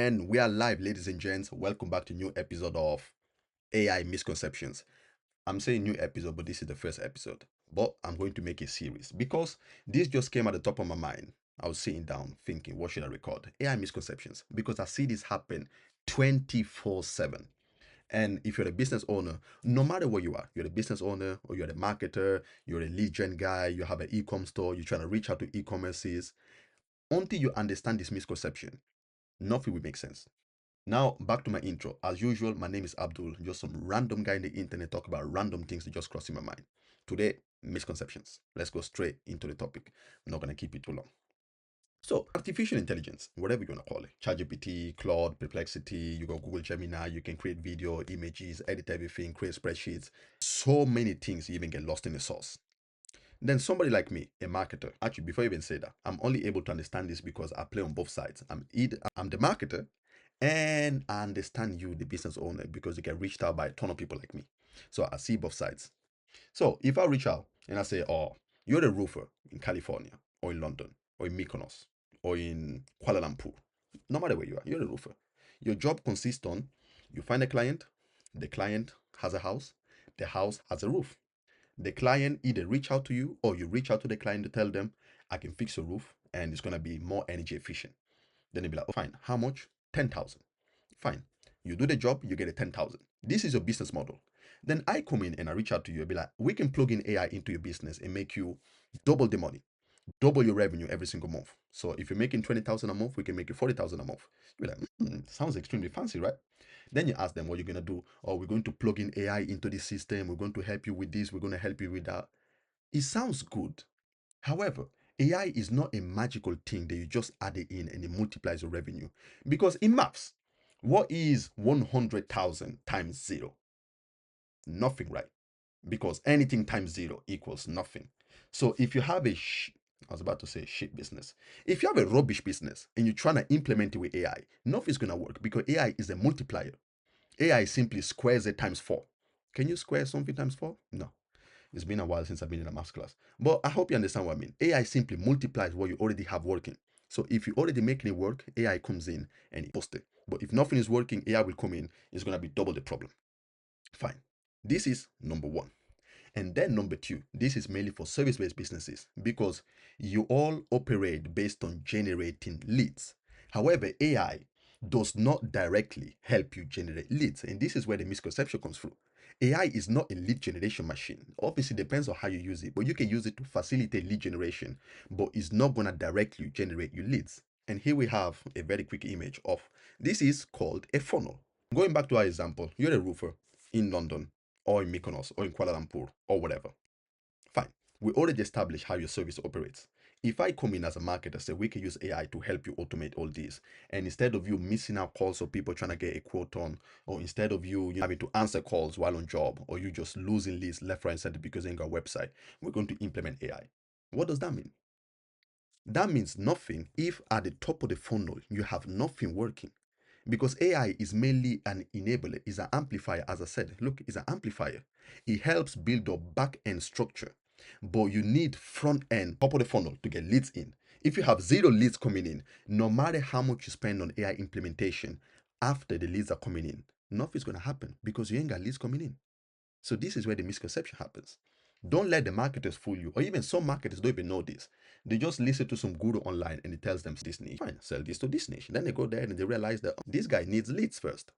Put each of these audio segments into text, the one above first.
And we are live, ladies and gents. Welcome back to a new episode of AI Misconceptions. I'm saying new episode, but this is the first episode. But I'm going to make a series because this just came at the top of my mind. I was sitting down thinking, what should I record? AI misconceptions. Because I see this happen 24/7. And if you're a business owner, no matter where you are, you're a business owner or you're a marketer, you're a lead gen guy, you have an e-com store, you're trying to reach out to e-commerces, until you understand this misconception, nothing will make sense. Now, back to my intro. As usual, my name is Abdul, just some random guy in the internet talk about random things that just cross in my mind. Today, misconceptions. Let's go straight into the topic. I'm not going to keep it too long. So, artificial intelligence, whatever you want to call it, ChatGPT, Claude, Perplexity, you got Google Gemini, you can create video, images, edit everything, create spreadsheets. So many things, you even get lost in the sauce. Then somebody like me, a marketer, actually, before I even say that, I'm only able to understand this because I play on both sides. I'm the marketer, and I understand you, the business owner, because you get reached out by a ton of people like me. So I see both sides. So if I reach out and I say, oh, you're a roofer in California or in London or in Mykonos or in Kuala Lumpur, no matter where you are, you're a roofer. Your job consists on you find a client, the client has a house, the house has a roof. The client either reach out to you or you reach out to the client to tell them, I can fix your roof and it's going to be more energy efficient. Then they'll be like, oh, fine. How much? 10,000. Fine. You do the job, you get a 10,000. This is your business model. Then I come in and I reach out to you and be like, we can plug in AI into your business and make you double the money, double your revenue every single month. So if you're making 20,000 a month, we can make you 40,000 a month. You're like, sounds extremely fancy, right? Then you ask them what you're going to do. Oh, we're going to plug in AI into the system. We're going to help you with this. We're going to help you with that. It sounds good. However, AI is not a magical thing that you just add it in and it multiplies your revenue. Because in maths, what is 100,000 times zero? Nothing, right? Because anything times zero equals nothing. So if you have I was about to say shit business. If you have a rubbish business and you're trying to implement it with AI, nothing's going to work because AI is a multiplier. AI simply squares it times 4. Can you square something times 4? No. It's been a while since I've been in a math class. But I hope you understand what I mean. AI simply multiplies what you already have working. So if you're already making it work, AI comes in and it posts it. But if nothing is working, AI will come in. It's going to be double the problem. Fine. This is number one. And then number two, this is mainly for service-based businesses because you all operate based on generating leads. However, AI does not directly help you generate leads. And this is where the misconception comes through. AI is not a lead generation machine. Obviously, it depends on how you use it, but you can use it to facilitate lead generation, but it's not going to directly generate your leads. And here we have a very quick image of this is called a funnel. Going back to our example, you're a roofer in London or in Mykonos or in Kuala Lumpur or whatever. Fine. We already established how your service operates. If I come in as a marketer, say we can use AI to help you automate all this, and instead of you missing out calls of people trying to get a quote on, or instead of you having to answer calls while on job, or you just losing leads left, right, and center because you ain't got a website, we're going to implement AI. What does that mean? That means nothing if at the top of the funnel you have nothing working. Because AI is mainly an enabler, is an amplifier, as I said. Look, it's an amplifier. It helps build up back end structure, but you need front end, top of the funnel to get leads in. If you have zero leads coming in, no matter how much you spend on AI implementation, after the leads are coming in, nothing's going to happen because you ain't got leads coming in. So this is where the misconception happens. Don't let the marketers fool you, or even some marketers don't even know this. They just listen to some guru online and it tells them this niche. Fine, sell this to this niche. Then they go there and they realize that this guy needs leads first.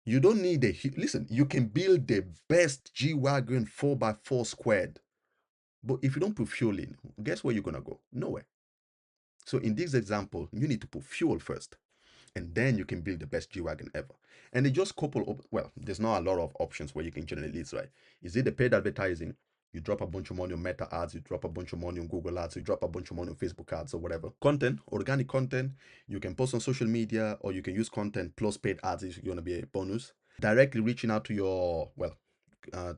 You don't need listen, you can build the best G-Wagon 4x4 squared. But if you don't put fuel in, guess where you're gonna go? Nowhere. So in this example, you need to put fuel first and then you can build the best G-Wagon ever. And they just couple up, well, there's not a lot of options where you can generate leads, right? Is it the paid advertising? You drop a bunch of money on Meta ads, you drop a bunch of money on Google ads, you drop a bunch of money on Facebook ads or whatever. Content, organic content, you can post on social media or you can use content plus paid ads if you want to be a bonus. Directly reaching out to your,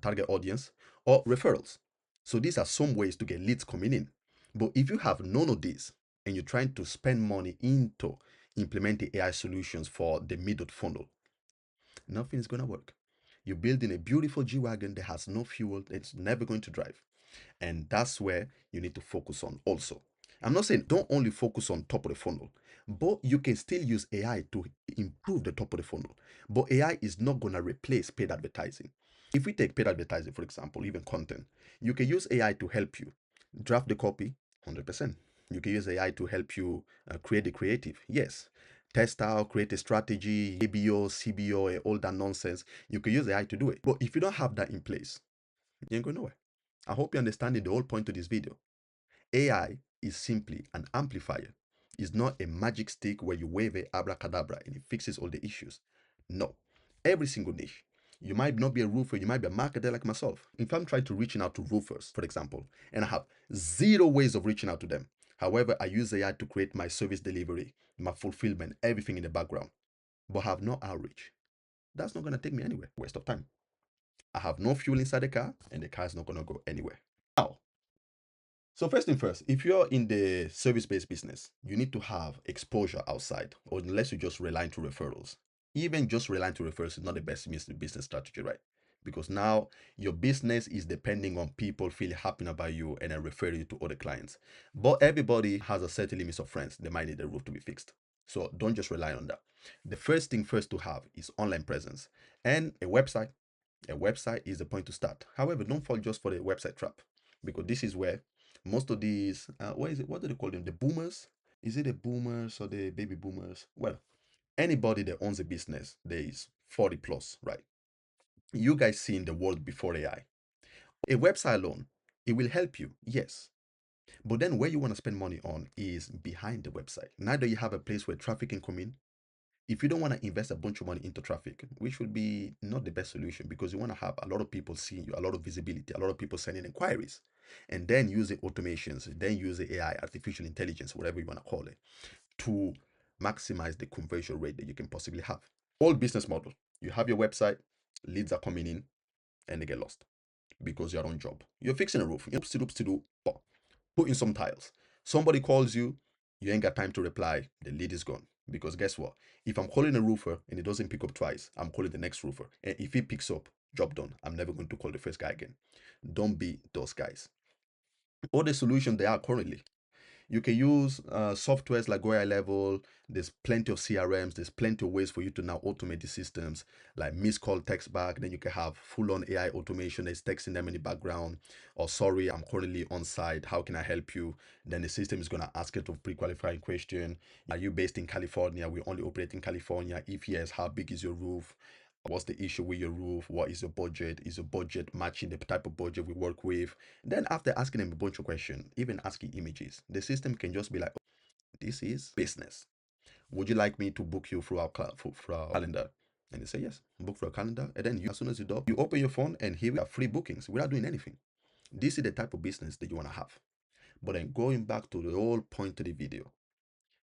target audience or referrals. So these are some ways to get leads coming in. But if you have none of these and you're trying to spend money into implementing AI solutions for the middle funnel, nothing's going to work. You're building a beautiful G-Wagon that has no fuel, it's never going to drive. And that's where you need to focus on also. I'm not saying don't only focus on top of the funnel, but you can still use AI to improve the top of the funnel. But AI is not going to replace paid advertising. If we take paid advertising, for example, even content, you can use AI to help you draft the copy, 100%. You can use AI to help you create the creative, yes. Test out, create a strategy, ABO, CBO, all that nonsense. You can use AI to do it. But if you don't have that in place, you ain't going nowhere. I hope you're understanding the whole point of this video. AI is simply an amplifier. It's not a magic stick where you wave it abracadabra and it fixes all the issues. No. Every single niche. You might not be a roofer, you might be a marketer like myself. If I'm trying to reach out to roofers, for example, and I have zero ways of reaching out to them. However, I use AI to create my service delivery, my fulfillment, everything in the background, but have no outreach. That's not going to take me anywhere. Waste of time. I have no fuel inside the car, and the car is not going to go anywhere. Now, so first thing first, if you're in the service-based business, you need to have exposure outside, or unless you just rely on referrals. Even just relying to referrals is not the best business strategy, right? Because now your business is depending on people feeling happy about you and then refer you to other clients. But everybody has a certain limit of friends. They might need a roof to be fixed. So don't just rely on that. The first thing first to have is online presence and a website. A website is the point to start. However, don't fall just for the website trap, because this is where most of these, what is it? What do they call them? The boomers? Is it the boomers or the baby boomers? Well, anybody that owns a business, there is 40 plus, right? You guys seen the world before AI. A website alone, it will help you, yes. But then where you want to spend money on is behind the website. Now that you have a place where traffic can come in, if you don't want to invest a bunch of money into traffic, which would be not the best solution, because you want to have a lot of people seeing you, a lot of visibility, a lot of people sending inquiries, and then using automations, then using AI, artificial intelligence, whatever you want to call it, to maximize the conversion rate that you can possibly have. Old business model. You have your website, leads are coming in, and they get lost because you're on job. You're fixing a roof. Put in some tiles. Somebody calls you, you ain't got time to reply. The lead is gone. Because guess what? If I'm calling a roofer and it doesn't pick up twice, I'm calling the next roofer. And if he picks up, job done. I'm never going to call the first guy again. Don't be those guys. All the solutions they are currently, you can use softwares like Go AI Level. There's plenty of CRMs. There's plenty of ways for you to now automate the systems, like missed call text back. Then you can have full-on AI automation that's texting them in the background. Or sorry, I'm currently on site. How can I help you? Then the system is going to ask it a pre-qualifying question. Are you based in California? We only operate in California. If yes, how big is your roof? What's the issue with your roof? What is your budget? Is your budget matching the type of budget we work with? Then after asking them a bunch of questions, even asking images, the system can just be like, this is business. Would you like me to book you through for our calendar? And they say yes, book for a calendar. And then as soon as you open your phone and here we have free bookings without doing anything. This is the type of business that you want to have. But then going back to the whole point of the video,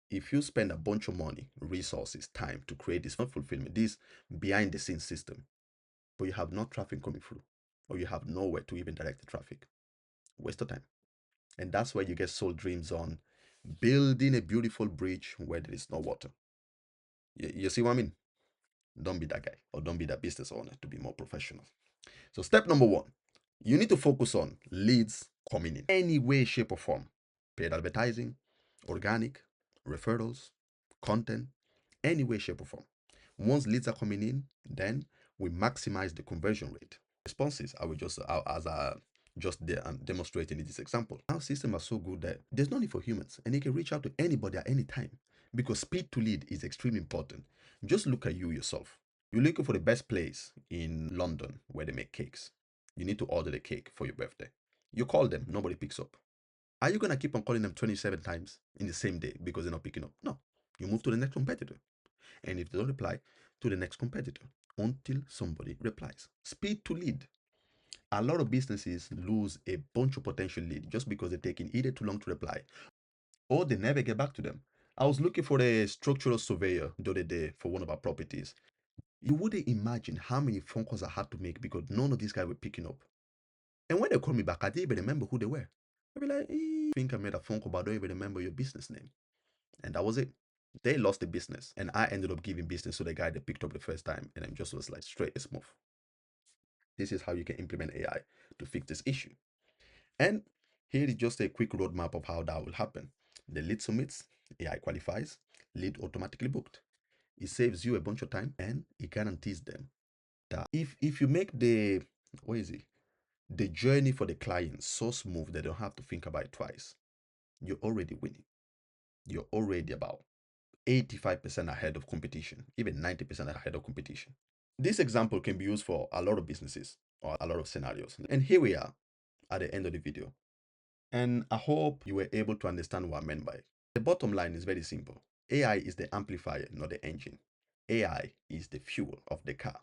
if you spend a bunch of money, resources, time to create this fulfillment, this behind the scenes system, but you have no traffic coming through, or you have nowhere to even direct the traffic, waste of time. And that's where you get sold dreams on building a beautiful bridge where there is no water. You see what I mean? Don't be that guy, or don't be that business owner, to be more professional. So step number one, you need to focus on leads coming in any way, shape, or form. Paid advertising, organic, referrals, content, any way, shape, or form. Once leads are coming in, then we maximize the conversion rate. Responses, I will just demonstrating in this example. Our systems are so good that there's no need for humans, and you can reach out to anybody at any time, because speed to lead is extremely important. Just look at you yourself. You're looking for the best place in London where they make cakes. You need to order the cake for your birthday. You call them, nobody picks up. Are you going to keep on calling them 27 times in the same day because they're not picking up? No. You move to the next competitor. And if they don't reply, to the next competitor until somebody replies. Speed to lead. A lot of businesses lose a bunch of potential lead just because they're taking either too long to reply or they never get back to them. I was looking for a structural surveyor the other day for one of our properties. You wouldn't imagine how many phone calls I had to make because none of these guys were picking up. And when they called me back, I didn't even remember who they were. I'd be like, I think I made a phone call, but I don't even remember your business name. And that was it. They lost the business. And I ended up giving business to the guy that picked up the first time. And I'm just was like straight and smooth. This is how you can implement AI to fix this issue. And here is just a quick roadmap of how that will happen. The lead submits, AI qualifies, lead automatically booked. It saves you a bunch of time, and it guarantees them that if you make the, what is it, the journey for the client so smooth they don't have to think about it twice, you're already winning. You're already about 85% ahead of competition, even 90% ahead of competition. This example can be used for a lot of businesses or a lot of scenarios. And here we are at the end of the video. And I hope you were able to understand what I meant by it. The bottom line is very simple. AI is the amplifier, not the engine. AI is the fuel of the car.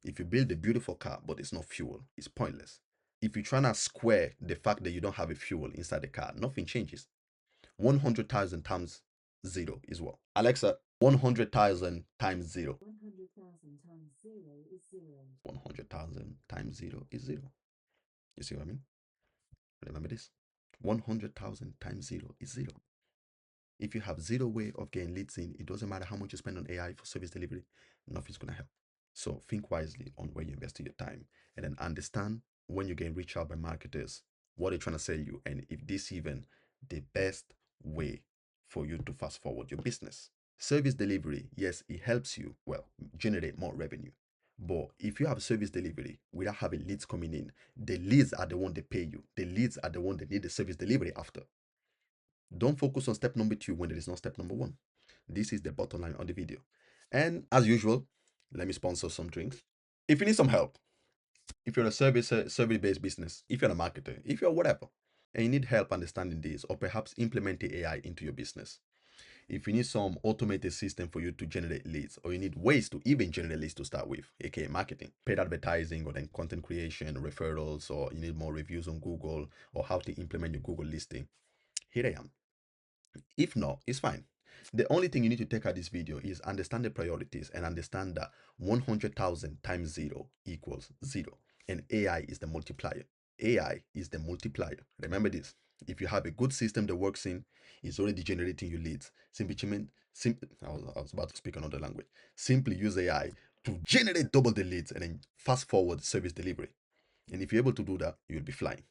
If you build a beautiful car, but it's not fuel, it's pointless. If you're trying to square the fact that you don't have a fuel inside the car, nothing changes. 100,000 times zero is what? Alexa, 100,000 times zero. 100,000 times zero is zero. 100,000 times zero is zero. You see what I mean? Remember this? 100,000 times zero is zero. If you have zero way of getting leads in, it doesn't matter how much you spend on AI for service delivery, nothing's going to help. So think wisely on where you invest your time, and then understand when you're getting reached out by marketers, what they're trying to sell you, and if this even the best way for you to fast forward your business. Service delivery, yes, it helps you, well, generate more revenue. But if you have service delivery without having leads coming in, the leads are the one that pay you. The leads are the one that need the service delivery after. Don't focus on step number 2 when there is no step number 1. This is the bottom line on the video. And as usual, let me sponsor some drinks. If you need some help, if you're a service-based business, if you're a marketer, if you're whatever, and you need help understanding this, or perhaps implementing AI into your business, if you need some automated system for you to generate leads, or you need ways to even generate leads to start with, aka marketing, paid advertising, or then content creation, referrals, or you need more reviews on Google, or how to implement your Google listing, here I am. If not, it's fine. The only thing you need to take out this video is understand the priorities and understand that 100,000 times 0 equals 0. And AI is the multiplier. AI is the multiplier. Remember this. If you have a good system that works in, it's already generating you leads. I was about to speak another language. Simply use AI to generate double the leads and then fast forward service delivery. And if you're able to do that, you'll be flying.